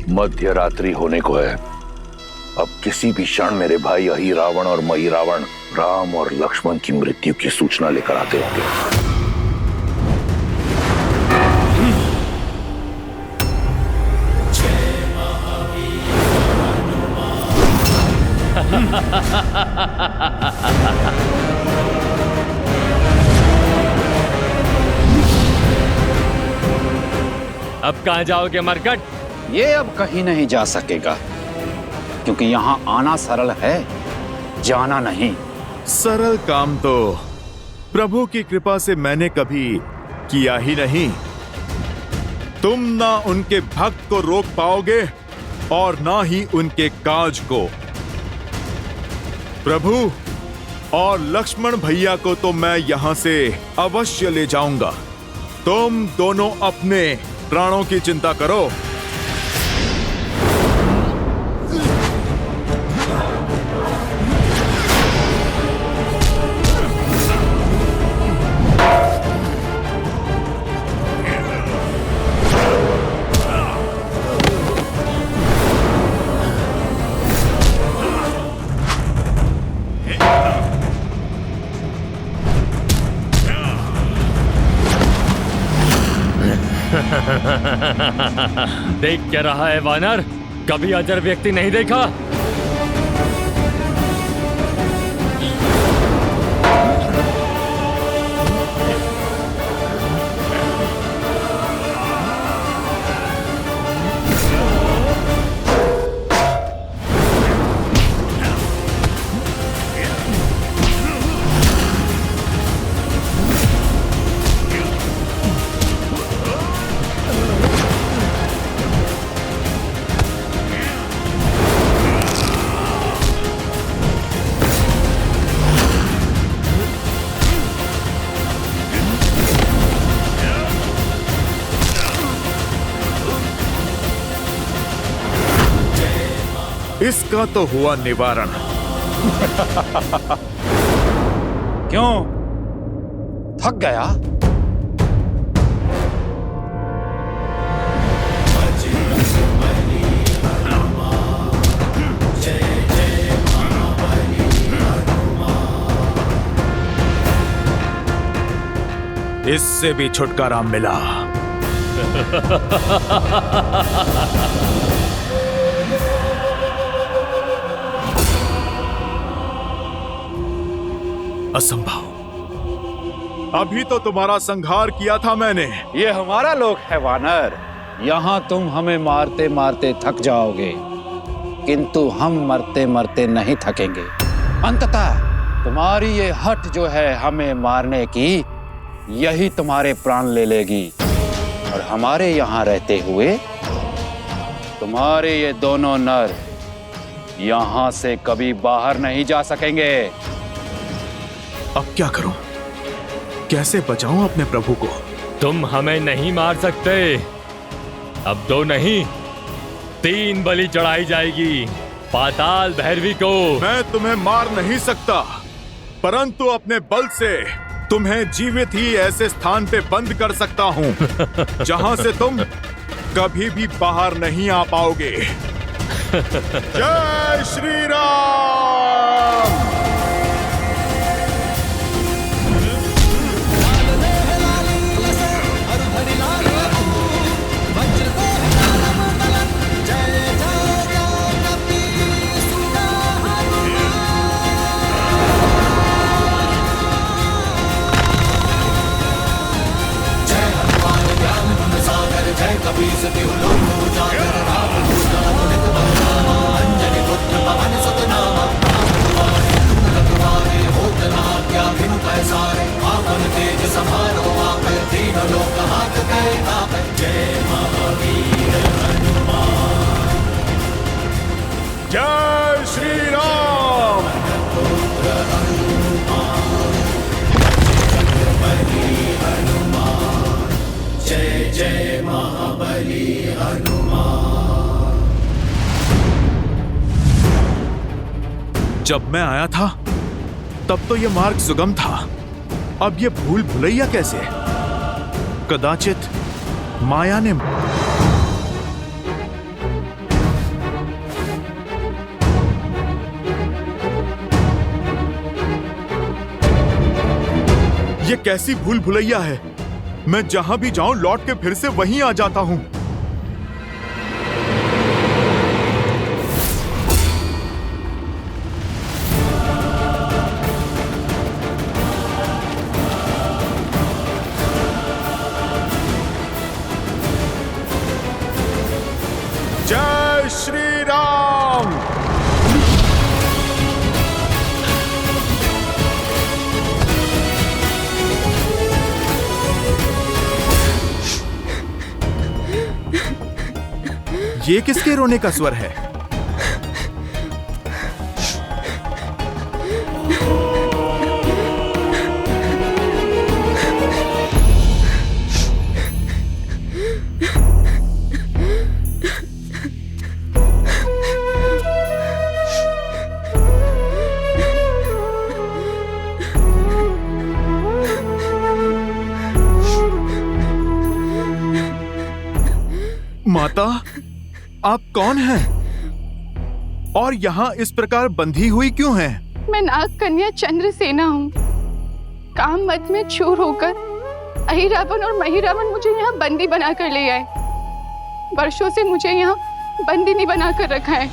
मध्य रात्रि होने को है। अब किसी भी क्षण मेरे भाई अहि रावण और मही रावण राम और लक्ष्मण की मृत्यु की सूचना लेकर आते होंगे। अब कहां जाओगे मरकट? ये अब कहीं नहीं जा सकेगा, क्योंकि यहाँ आना सरल है, जाना नहीं। सरल काम तो प्रभु की कृपा से मैंने कभी किया ही नहीं। तुम ना उनके भक्त को रोक पाओगे और ना ही उनके काज को। प्रभु और लक्ष्मण भैया को तो मैं यहां से अवश्य ले जाऊंगा। तुम दोनों अपने प्राणों की चिंता करो। देख क्या रहा है वानर? कभी अजर व्यक्ति नहीं देखा? इसका तो हुआ निवारण। क्यों, थक गया? इससे भी छुटकारा मिला। असंभव। अभी तो तुम्हारा संहार किया था मैंने। ये हमारा लोक है वानर। यहाँ तुम हमें मारते मारते थक जाओगे, किंतु हम मरते मरते नहीं थकेंगे। अंततः तुम्हारी ये हट जो है हमें मारने की, यही तुम्हारे प्राण ले लेगी। और हमारे यहाँ रहते हुए तुम्हारे ये दोनों नर यहाँ से कभी बाहर नहीं जा सकेंगे। अब क्या करूं? कैसे बचाऊं अपने प्रभु को? तुम हमें नहीं मार सकते। अब 2 नहीं 3 बलि चढ़ाई जाएगी पाताल भैरवी को। मैं तुम्हें मार नहीं सकता, परंतु अपने बल से तुम्हें जीवित ही ऐसे स्थान पे बंद कर सकता हूं जहां से तुम कभी भी बाहर नहीं आ पाओगे। जय श्री राम। जय श्री राम। जय जय महाबली हनुमान। जब मैं आया था तब तो यह मार्ग सुगम था, अब ये भूल भुलैया कैसे? कदाचित माया ने कैसी भूल भुलैया है। मैं जहां भी जाऊं लौट के फिर से वहीं आ जाता हूं। जय श्री राम। ये किसके रोने का स्वर है? माता, आप कौन हैं? और यहाँ इस प्रकार बंधी हुई क्यों हैं? मैं नाग कन्या चंद्रसेना हूँ। काम मत में चूर होकर अहिरावण और महिरावण मुझे यहाँ बंदी बनाकर ले आए। वर्षों से मुझे यहाँ बंदिनी बनाकर रखा है।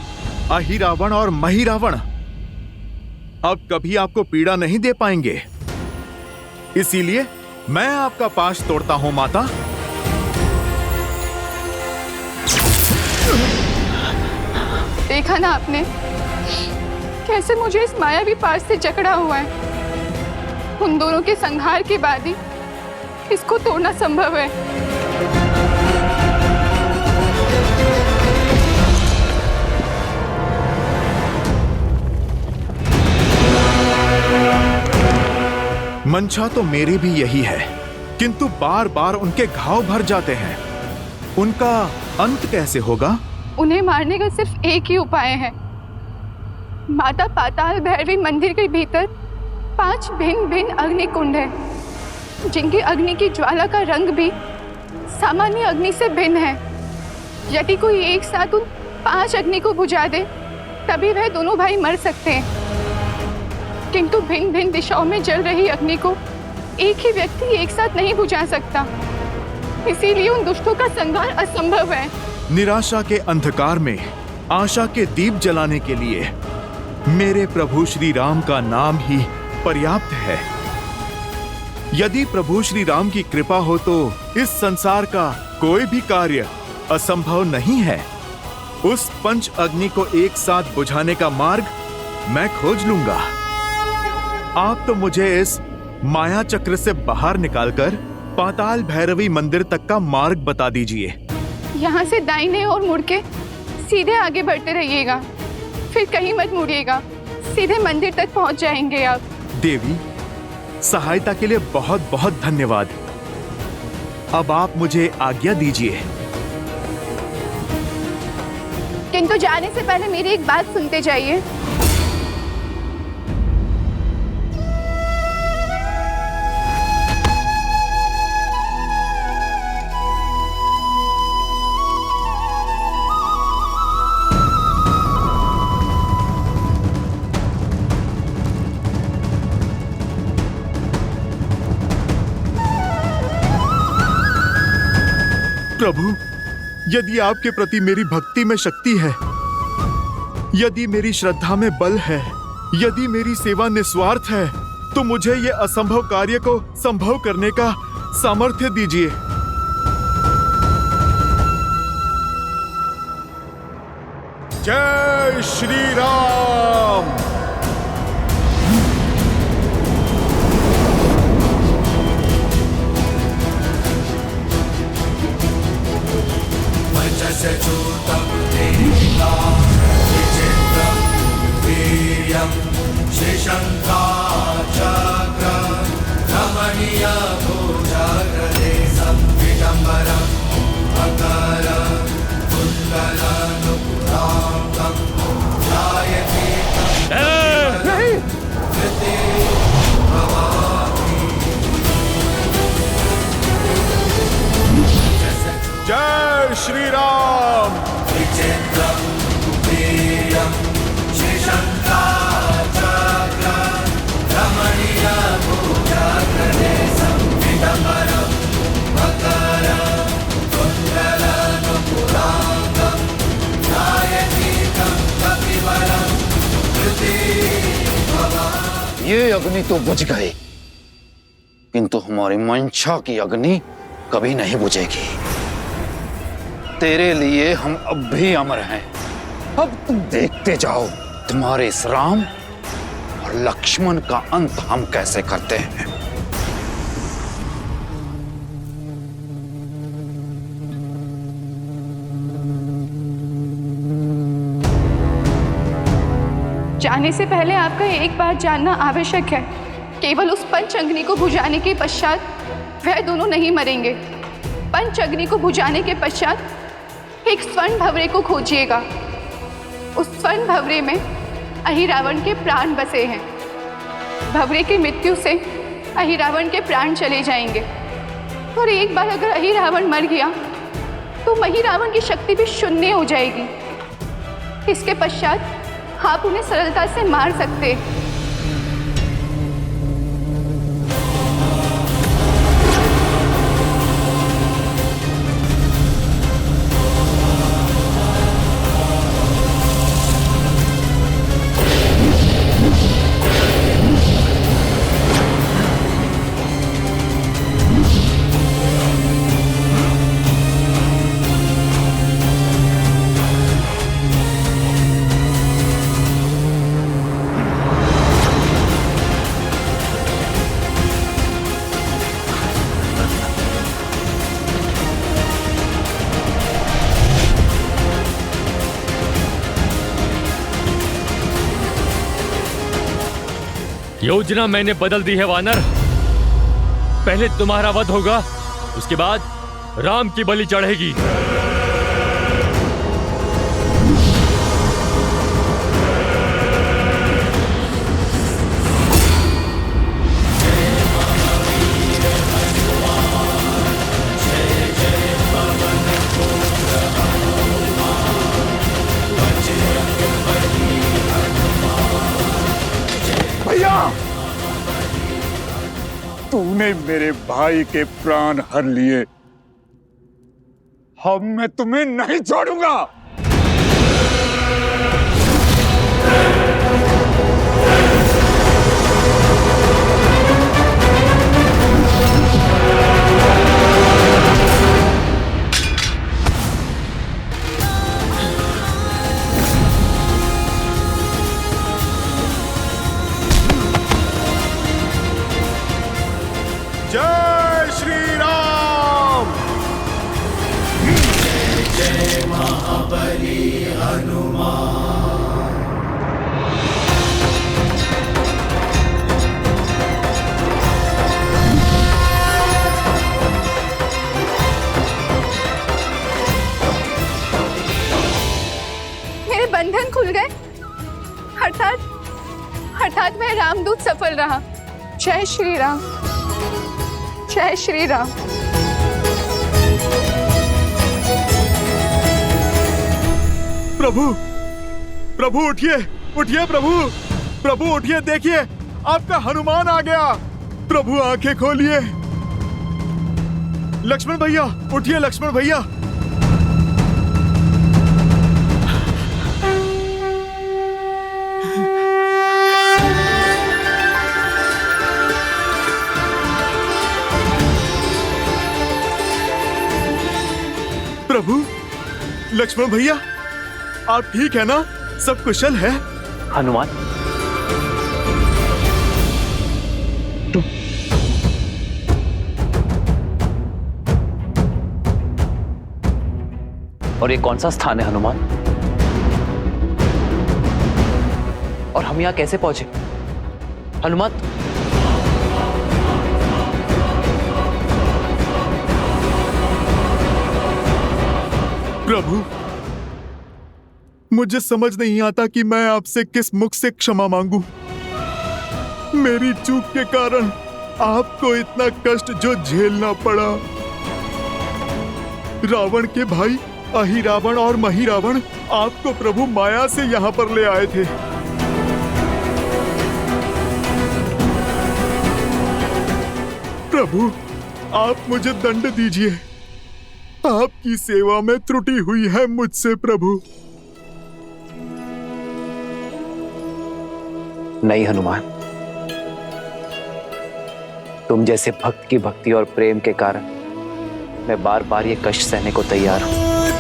अहिरावण और महिरावण अब कभी आपको पीड़ा नहीं दे पाएंगे, इसीलिए मैं आपका पाश तोड़ता हूँ माता। देखा ना आपने कैसे मुझे इस मायावी पाश से जकड़ा हुआ है। उन दोनों के संहार के बाद ही इसको तोड़ना संभव है। मंशा तो मेरी भी यही है, किंतु बार बार उनके घाव भर जाते हैं। उनका अंत कैसे होगा? उन्हें मारने का सिर्फ एक ही उपाय है। माता पाताल भैरवी मंदिर के भीतर 5 भिन्न भिन्न अग्नि कुंड है, जिनकी अग्नि की ज्वाला का रंग भी सामान्य अग्नि से भिन्न है। यदि कोई एक साथ उन 5 अग्नि को बुझा दे तभी वह दोनों भाई मर सकते हैं, किंतु भिन्न भिन्न दिशाओं में जल रही अग्नि को एक ही व्यक्ति एक साथ नहीं बुझा सकता। इसीलिए उन दुष्टों का संहार असंभव है। निराशा के अंधकार में आशा के दीप जलाने के लिए मेरे प्रभु श्री राम का नाम ही पर्याप्त है। यदि प्रभु श्री राम की कृपा हो तो इस संसार का कोई भी कार्य असंभव नहीं है। उस 5 अग्नि को एक साथ बुझाने का मार्ग मैं खोज लूंगा। आप तो मुझे इस माया चक्र से बाहर निकालकर पाताल भैरवी मंदिर तक का मार्ग बता दीजिए। यहाँ से दाहिने और मुड़ के सीधे आगे बढ़ते रहिएगा, फिर कहीं मत मुड़िएगा, सीधे मंदिर तक पहुँच जाएंगे आप। देवी, सहायता के लिए बहुत बहुत धन्यवाद। अब आप मुझे आज्ञा दीजिए। किंतु जाने से पहले मेरी एक बात सुनते जाइए। प्रभु, यदि आपके प्रति मेरी भक्ति में शक्ति है, यदि मेरी श्रद्धा में बल है, यदि मेरी सेवा निस्वार्थ है, तो मुझे ये असंभव कार्य को संभव करने का सामर्थ्य दीजिए। जय श्री राम। चूतं देहिका विचित्रं वीर्यं शेषंकाचक्र रमणीयभुजगदेशं विडम्बरं मकरं कुण्डलनुपुरां ध्यायते जय श्री राम। विचित्रं वीर्यं शेषंकाचक्र रमणीयभुजगदेशं ये अग्नि तो बुझ गई, किंतु हमारी मंशा की अग्नि कभी नहीं बुझेगी। तेरे लिए हम अब भी अमर हैं। अब तुम देखते जाओ तुम्हारे इस राम और लक्ष्मण का अंत हम कैसे करते हैं। जाने से पहले आपका एक बात जानना आवश्यक है। केवल उस पंच अग्नि को बुझाने के पश्चात वह दोनों नहीं मरेंगे। पंच अग्नि को बुझाने के पश्चात एक स्वर्ण भंवरे को खोजिएगा। उस स्वर्ण भंवरे में अहिरावण के प्राण बसे हैं। भंवरे की मृत्यु से अहिरावण के प्राण चले जाएंगे, और एक बार अगर अहिरावण मर गया तो महिरावण की शक्ति भी शून्य हो जाएगी। इसके पश्चात आप उन्हें सरलता से मार सकते। योजना मैंने बदल दी है वानर। पहले तुम्हारा वध होगा, उसके बाद राम की बलि चढ़ेगी। तूने मेरे भाई के प्राण हर लिए, अब मैं तुम्हें नहीं छोड़ूंगा। जय श्री राम। जय महाबली हनुमान। मेरे बंधन खुल गए, अर्थात मैं रामदूत सफल रहा। जय श्री राम, जय श्री राम। प्रभु, प्रभु उठिए, उठिए प्रभु, प्रभु उठिए, देखिए आपका हनुमान आ गया। प्रभु आंखें खोलिए। लक्ष्मण भैया उठिए, लक्ष्मण भैया। प्रभु, लक्ष्मण भैया, आप ठीक है ना? सब कुशल है? हनुमान, और ये कौन सा स्थान है हनुमान? और हम यहां कैसे पहुंचे हनुमान? प्रभु, मुझे समझ नहीं आता कि मैं आपसे किस मुख से क्षमा मांगू। मेरी चूक के कारण आपको इतना कष्ट जो झेलना पड़ा। रावण के भाई अहिरावण और महिरावण आपको प्रभु माया से यहाँ पर ले आए थे। प्रभु, आप मुझे दंड दीजिए। आपकी सेवा में त्रुटि हुई है मुझसे प्रभु। नहीं हनुमान, तुम जैसे भक्त की भक्ति और प्रेम के कारण मैं बार बार ये कष्ट सहने को तैयार हूं।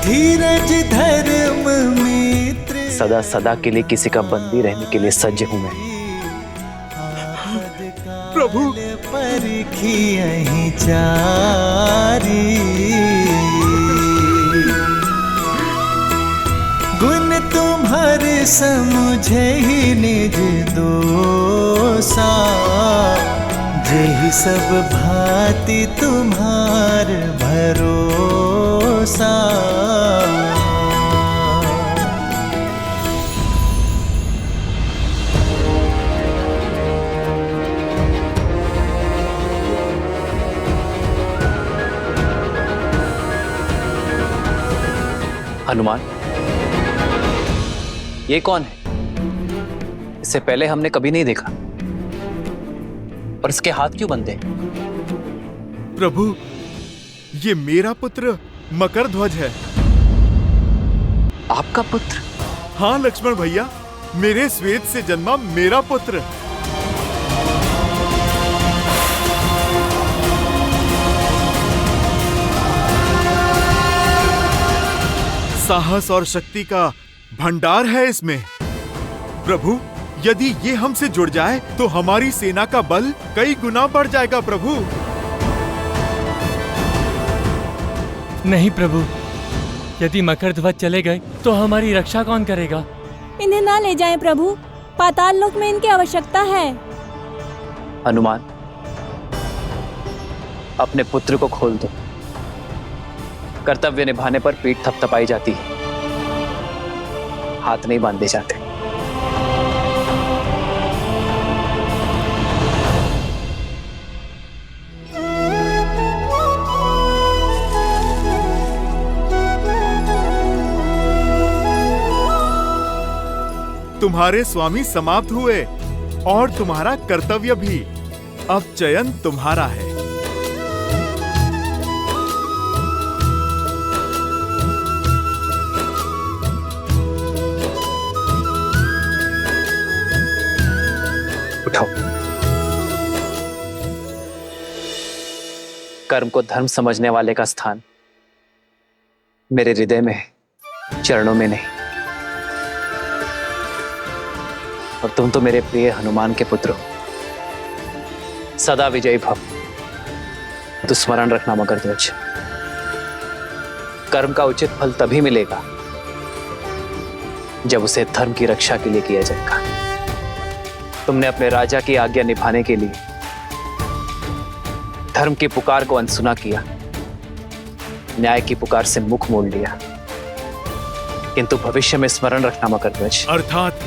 धीरज धर्म मित्र सदा सदा के लिए किसी का बंदी रहने के लिए सज्ज हूं मैं। प्रभु परखी यहीं चारी, गुण तुम्हारे समुझे ही निज दोसा, जेहि सब भांति तुम्हार भरोसा। हनुमान, ये कौन है? इससे पहले हमने कभी नहीं देखा। और इसके हाथ क्यों बंधे? प्रभु, ये मेरा पुत्र मकरध्वज है। आपका पुत्र? हाँ लक्ष्मण भैया, मेरे श्वेत से जन्मा मेरा पुत्र। साहस और शक्ति का भंडार है इसमें। प्रभु, यदि ये हमसे जुड़ जाए तो हमारी सेना का बल कई गुना बढ़ जाएगा प्रभु। नहीं प्रभु, यदि मकरध्वज चले गए तो हमारी रक्षा कौन करेगा? इन्हें ना ले जाएं प्रभु, पाताल लोक में इनकी आवश्यकता है। हनुमान, अपने पुत्र को खोल दो। कर्तव्य निभाने पर पीठ थपथपाई जाती है, हाथ नहीं बांधे जाते। तुम्हारे स्वामी समाप्त हुए और तुम्हारा कर्तव्य भी। अब चयन तुम्हारा है। उठाओ। कर्म को धर्म समझने वाले का स्थान मेरे हृदय में है, चरणों में नहीं। और तुम तो मेरे प्रिय हनुमान के पुत्र हो। सदा विजयी भव। तो स्मरण रखना मकरध्वज, कर्म का उचित फल तभी मिलेगा जब उसे धर्म की रक्षा के लिए किया जाएगा। तुमने अपने राजा की आज्ञा निभाने के लिए धर्म की पुकार को अनसुना किया, न्याय की पुकार से मुख मोड़ लिया। किंतु भविष्य में स्मरण रखना मकरध्वज, अर्थात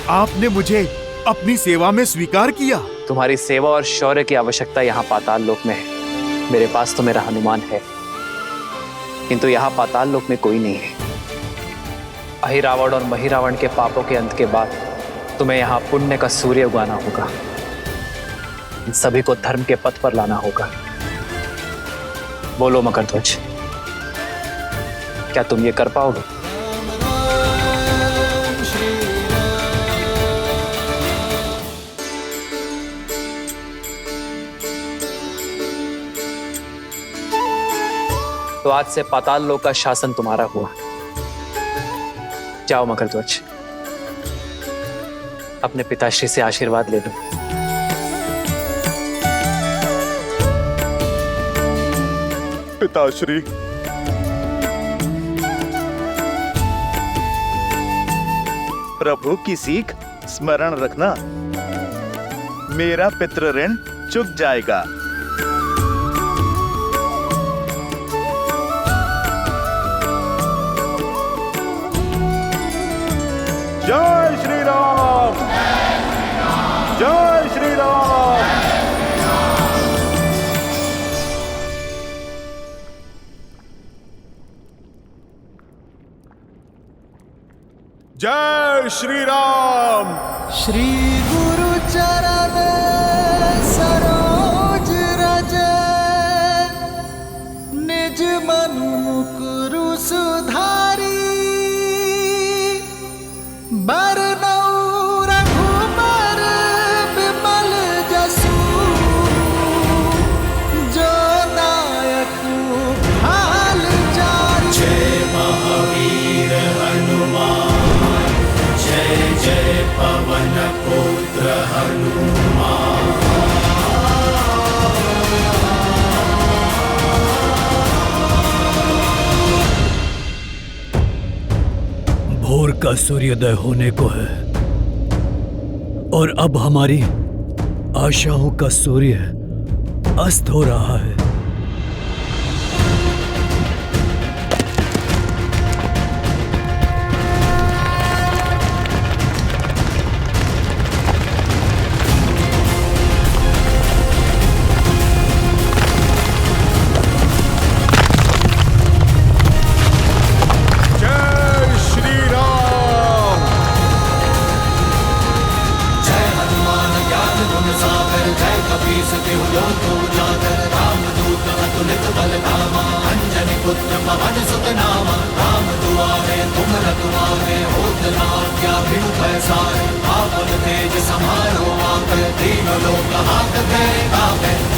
आपने मुझे अपनी सेवा में स्वीकार किया। तुम्हारी सेवा और शौर्य की आवश्यकता यहाँ पाताल लोक में है। मेरे पास तो मेरा हनुमान है, किंतु यहाँ पाताल लोक में कोई नहीं है। अहिरावण और महिरावण के पापों के अंत के बाद तुम्हें यहाँ पुण्य का सूर्य उगाना होगा। इन सभी को धर्म के पथ पर लाना होगा। बोलो मकरध्वज, क्या तुम ये कर पाओगे? तो आज से पाताल लोक का शासन तुम्हारा हुआ। जाओ मकरध्वज, अपने पिताश्री से आशीर्वाद ले लो। पिताश्री, प्रभु की सीख स्मरण रखना, मेरा पितृ ऋण चुक जाएगा। जय श्री राम, जय श्री राम। जय श्री राम। श्री गुरु चरण सरोज रज, निज मनु मुकुरु सुधारी, बरनउँ रघुबर विमल जसु, भोर का सूर्योदय होने को है और अब हमारी आशाओं का सूर्य अस्त हो रहा है। तेज समारो आप तीनों लोग हाथ पे कापे